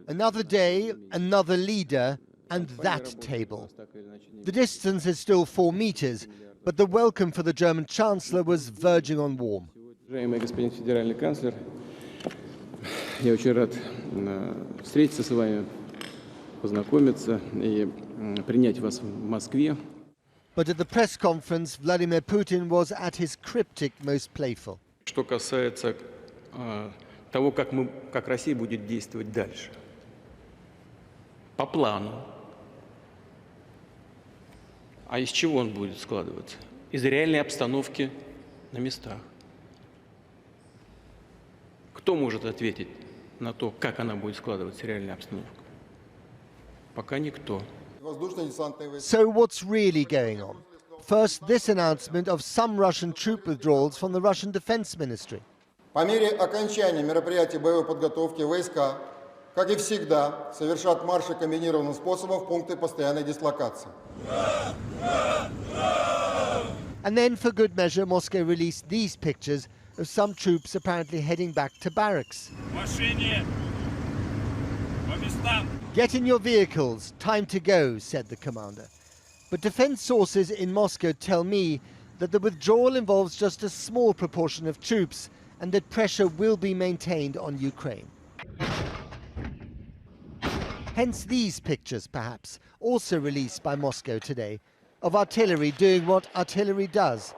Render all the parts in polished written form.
Another day, another leader, and that table. The distance is still 4 meters, but the welcome for the German Chancellor was verging on warm. Господин федеральный канцлер, я очень рад встретиться с вами, познакомиться и принять вас в Москве. But at the press conference, Vladimir Putin was at his cryptic most playful. Что касается того, как Россия будет действовать дальше. По плану. А из чего он будет складываться? Из реальной обстановки на местах. Кто может ответить на то, как она будет складываться, реальная обстановка? Пока никто. So what's really going on? First, this announcement of some Russian troop withdrawals from the Russian Defense Ministry. По мере окончания мероприятий боевой подготовки войска, как и всегда, совершат марши комбинированным способом в пункты постоянной дислокации. And then, for good measure, Moscow released these pictures of some troops apparently heading back to barracks. Get in your vehicles, time to go, said the commander. But defense sources in Moscow tell me that the withdrawal involves just a small proportion of troops and that pressure will be maintained on Ukraine. Hence these pictures, perhaps, also released by Moscow today, of artillery doing what artillery does,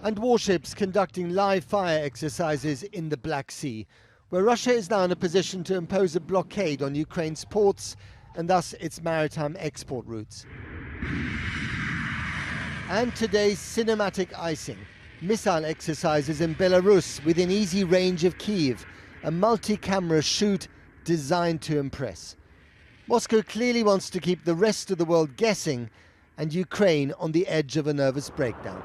and warships conducting live fire exercises in the Black Sea, where Russia is now in a position to impose a blockade on Ukraine's ports and thus its maritime export routes. And today's cinematic icing, missile exercises in Belarus within easy range of Kyiv, a multi-camera shoot designed to impress. Moscow clearly wants to keep the rest of the world guessing and Ukraine on the edge of a nervous breakdown.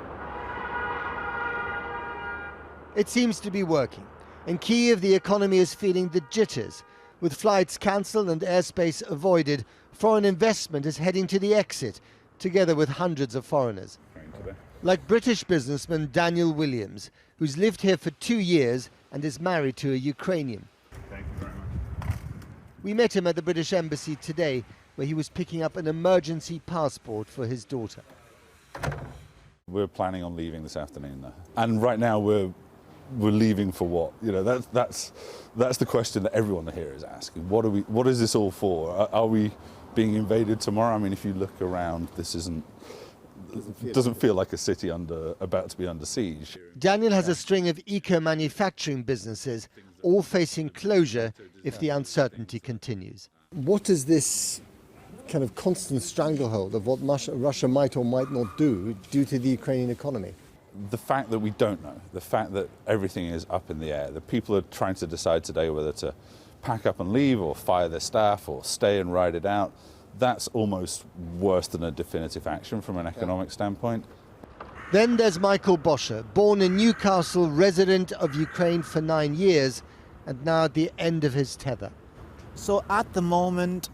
It seems to be working. In Kyiv, the economy is feeling the jitters. With flights cancelled and airspace avoided, foreign investment is heading to the exit, together with hundreds of foreigners. Like British businessman Daniel Williams, who's lived here for 2 years and is married to a Ukrainian. Thank you very much. We met him at the British Embassy today, where he was picking up an emergency passport for his daughter. We're planning on leaving this afternoon, though. And right now we're leaving for what? You know, that's the question that everyone here is asking. What is this all for? Are we being invaded tomorrow? I mean, if you look around, this doesn't feel like a city about to be under siege. Daniel has a string of eco-manufacturing businesses, all facing closure if the uncertainty continues. What is this kind of constant stranglehold of what Russia might or might not do due to the Ukrainian economy? The fact that we don't know, the fact that everything is up in the air, that people are trying to decide today whether to pack up and leave or fire their staff or stay and ride it out, that's almost worse than a definitive action from an economic standpoint. Then there's Michael Boscher, born in Newcastle, resident of Ukraine for 9 years, and now at the end of his tether. So at the moment,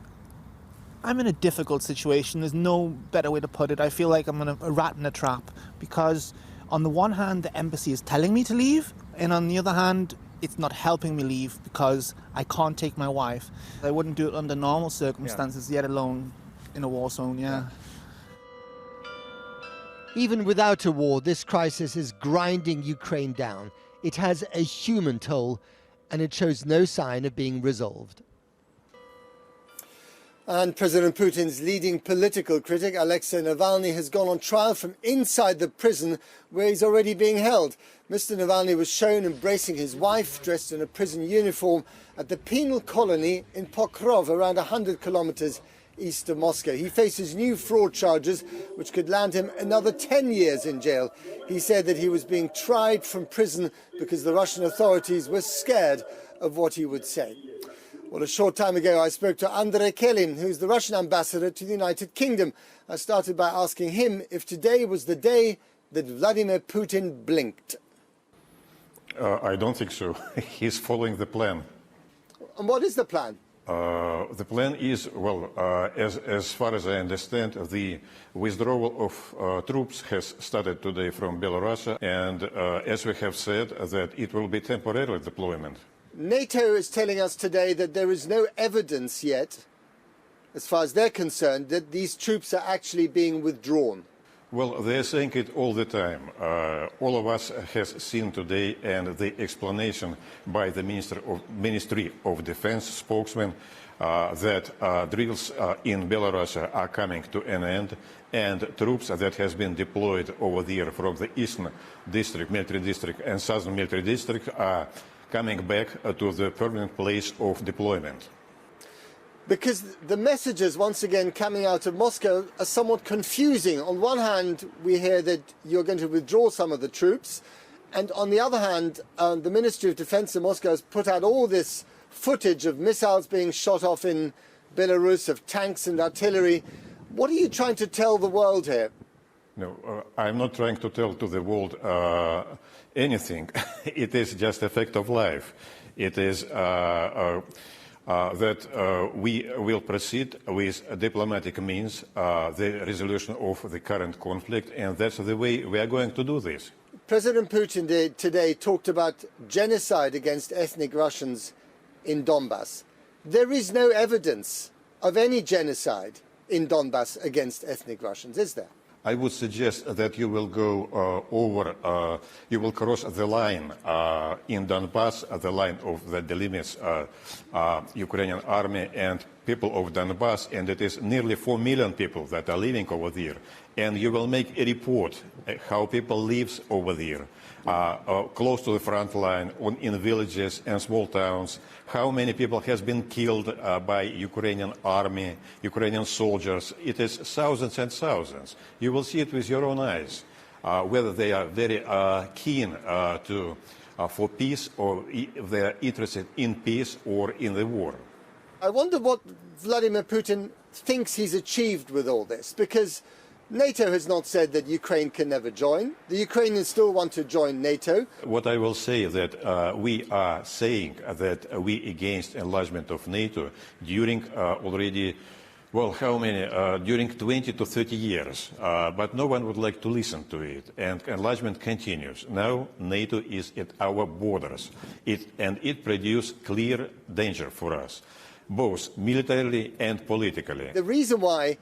I'm in a difficult situation. There's no better way to put it. I feel like I'm a rat in a trap because on the one hand, the embassy is telling me to leave, and on the other hand, it's not helping me leave because I can't take my wife. I wouldn't do it under normal circumstances, yet alone in a war zone, yeah. Even without a war, this crisis is grinding Ukraine down. It has a human toll, and it shows no sign of being resolved. And President Putin's leading political critic, Alexei Navalny, has gone on trial from inside the prison where he's already being held. Mr. Navalny was shown embracing his wife, dressed in a prison uniform, at the penal colony in Pokrov, around 100 kilometers east of Moscow. He faces new fraud charges, which could land him another 10 years in jail. He said that he was being tried from prison because the Russian authorities were scared of what he would say. Well, a short time ago, I spoke to Andrei Kelin, who's the Russian ambassador to the United Kingdom. I started by asking him if today was the day that Vladimir Putin blinked. I don't think so. He's following the plan. And what is the plan? The plan is, well, as far as I understand, the withdrawal of troops has started today from Belarus, and as we have said, that it will be temporary deployment. NATO is telling us today that there is no evidence yet, as far as they're concerned, that these troops are actually being withdrawn. Well, they're saying it all the time. All of us has seen today, and the explanation by the Ministry of Defense spokesman that drills in Belarus are coming to an end, and troops that has been deployed over there from the Eastern District, Military District, and Southern Military District are coming back to the permanent place of deployment. Because the messages, once again, coming out of Moscow are somewhat confusing. On one hand, we hear that you're going to withdraw some of the troops. And on the other hand, the Ministry of Defense in Moscow has put out all this footage of missiles being shot off in Belarus, of tanks and artillery. What are you trying to tell the world here? No, I'm not trying to tell to the world anything. It is just a fact of life. It is that we will proceed with diplomatic means, the resolution of the current conflict, and that's the way we are going to do this. President Putin today talked about genocide against ethnic Russians in Donbass. There is no evidence of any genocide in Donbass against ethnic Russians, is there? I would suggest that you will go you will cross the line in Donbass, the line of that delimits Ukrainian army and people of Donbass, and it is nearly 4 million people that are living over there. And you will make a report how people live over there, close to the front line, in villages and small towns, how many people has been killed by Ukrainian army, Ukrainian soldiers. It is thousands and thousands. You will see it with your own eyes, whether they are very keen for peace, or if they are interested in peace or in the war. I wonder what Vladimir Putin thinks he's achieved with all this, because NATO has not said that Ukraine can never join. The Ukrainians still want to join NATO. What I will say is that we are saying that we against enlargement of NATO during already, well, how many? During 20 to 30 years. But no one would like to listen to it. And enlargement continues. Now NATO is at our borders. And it produces clear danger for us, both militarily and politically. The reason why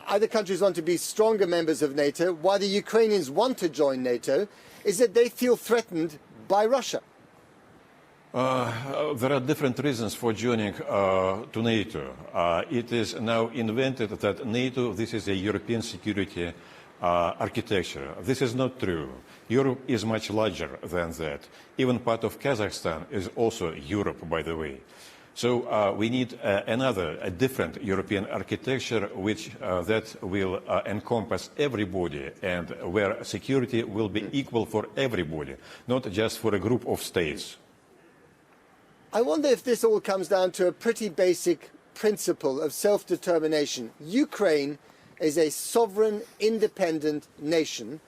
other countries want to be stronger members of NATO, why the Ukrainians want to join NATO, is that they feel threatened by Russia. There are different reasons for joining to NATO. It is now invented that NATO, this is a European security architecture. This is not true. Europe is much larger than that. Even part of Kazakhstan is also Europe, by the way. So we need a different European architecture, which that will encompass everybody, and where security will be equal for everybody, not just for a group of states. I wonder if this all comes down to a pretty basic principle of self-determination. Ukraine is a sovereign, independent nation.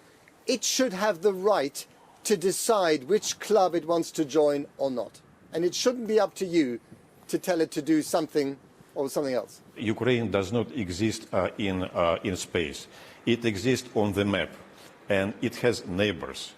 It should have the right to decide which club it wants to join or not. And it shouldn't be up to you to tell it to do something or something else. Ukraine does not exist in space. It exists on the map, and it has neighbors.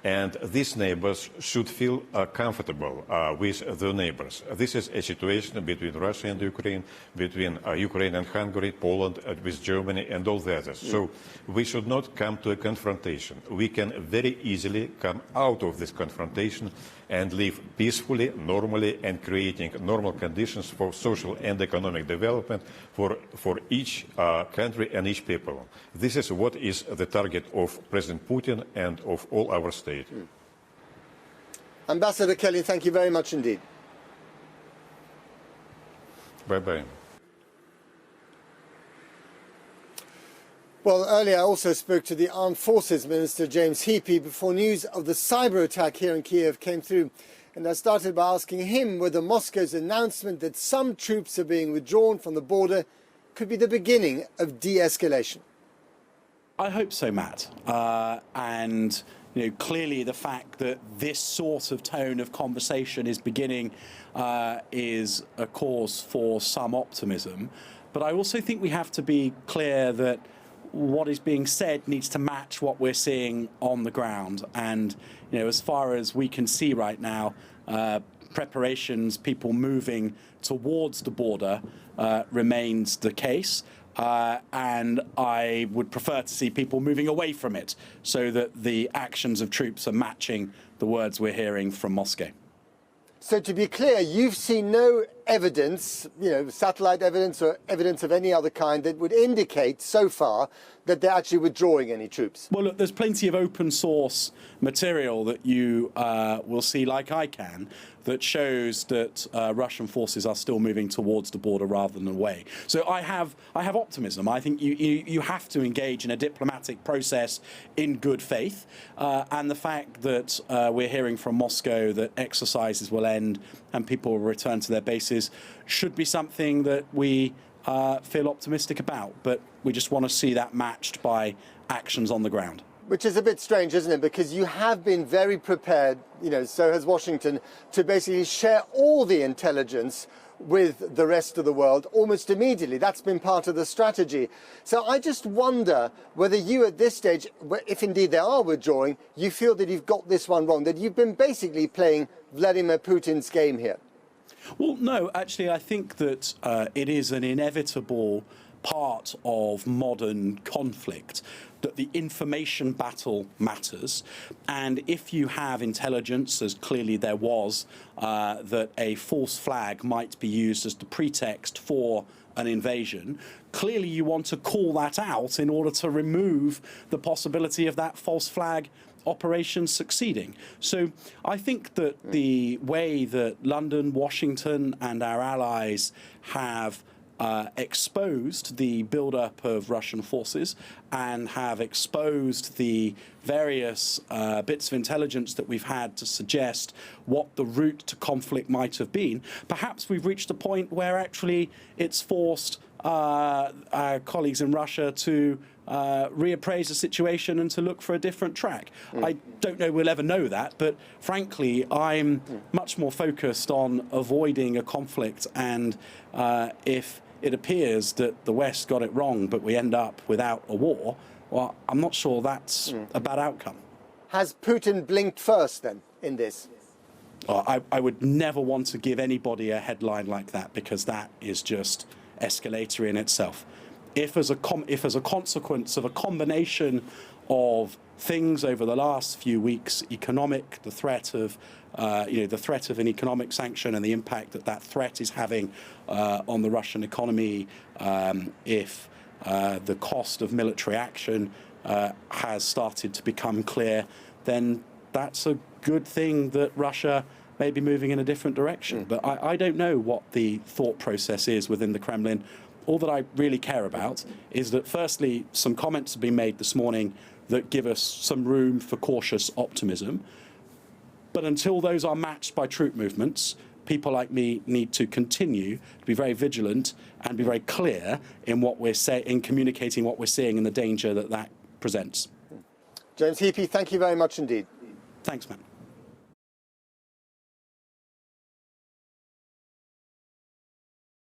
And these neighbors should feel comfortable with the neighbors. This is a situation between Russia and Ukraine, between Ukraine and Hungary, Poland, with Germany, and all the others. So we should not come to a confrontation. We can very easily come out of this confrontation and live peacefully, normally, and creating normal conditions for social and economic development for each country and each people. This is what is the target of President Putin and of all our states. Ambassador Kelly, thank you very much indeed. Bye-bye. Well, earlier I also spoke to the Armed Forces Minister, James Heappey, before news of the cyber attack here in Kyiv came through. And I started by asking him whether Moscow's announcement that some troops are being withdrawn from the border could be the beginning of de-escalation. I hope so, Matt. And clearly the fact that this sort of tone of conversation is beginning is a cause for some optimism. But I also think we have to be clear that what is being said needs to match what we're seeing on the ground. And, as far as we can see right now, preparations, people moving towards the border remains the case. And I would prefer to see people moving away from it so that the actions of troops are matching the words we're hearing from Moscow. So to be clear, you've seen no evidence, satellite evidence or evidence of any other kind that would indicate so far that they're actually withdrawing any troops? Well, look, there's plenty of open source material that you will see, like I can, that shows that Russian forces are still moving towards the border rather than away. So I have optimism. I think you have to engage in a diplomatic process in good faith, and the fact that we're hearing from Moscow that exercises will end and people will return to their bases should be something that we feel optimistic about. But we just want to see that matched by actions on the ground. Which is a bit strange, isn't it? Because you have been very prepared, so has Washington, to basically share all the intelligence with the rest of the world almost immediately. That's been part of the strategy. So I just wonder whether you at this stage, if indeed they are withdrawing, you feel that you've got this one wrong, that you've been basically playing Vladimir Putin's game here. Well, no, actually, I think that it is an inevitable part of modern conflict that the information battle matters, and if you have intelligence, as clearly there was, that a false flag might be used as the pretext for an invasion, clearly you want to call that out in order to remove the possibility of that false flag operation succeeding. So I think that the way that London, Washington and our allies have exposed the build-up of Russian forces and have exposed the various bits of intelligence that we've had to suggest what the route to conflict might have been, perhaps we've reached a point where actually it's forced our colleagues in Russia to reappraise the situation and to look for a different track. I don't know we'll ever know that, but frankly, I'm much more focused on avoiding a conflict, and if it appears that the West got it wrong, but we end up without a war, well, I'm not sure that's a bad outcome. Has Putin blinked first, then, in this? I would never want to give anybody a headline like that, because that is just escalatory in itself. If as a consequence of a combination of things over the last few weeks, the threat of an economic sanction and the impact that threat is having on the Russian economy, if the cost of military action has started to become clear, then that's a good thing that Russia may be moving in a different direction. But I don't know what the thought process is within the Kremlin. All that I really care about is that, firstly, some comments have been made this morning that give us some room for cautious optimism. But until those are matched by troop movements, people like me need to continue to be very vigilant and be very clear in what we're in communicating what we're seeing and the danger that presents. James Heapy, thank you very much indeed. Thanks, Matt.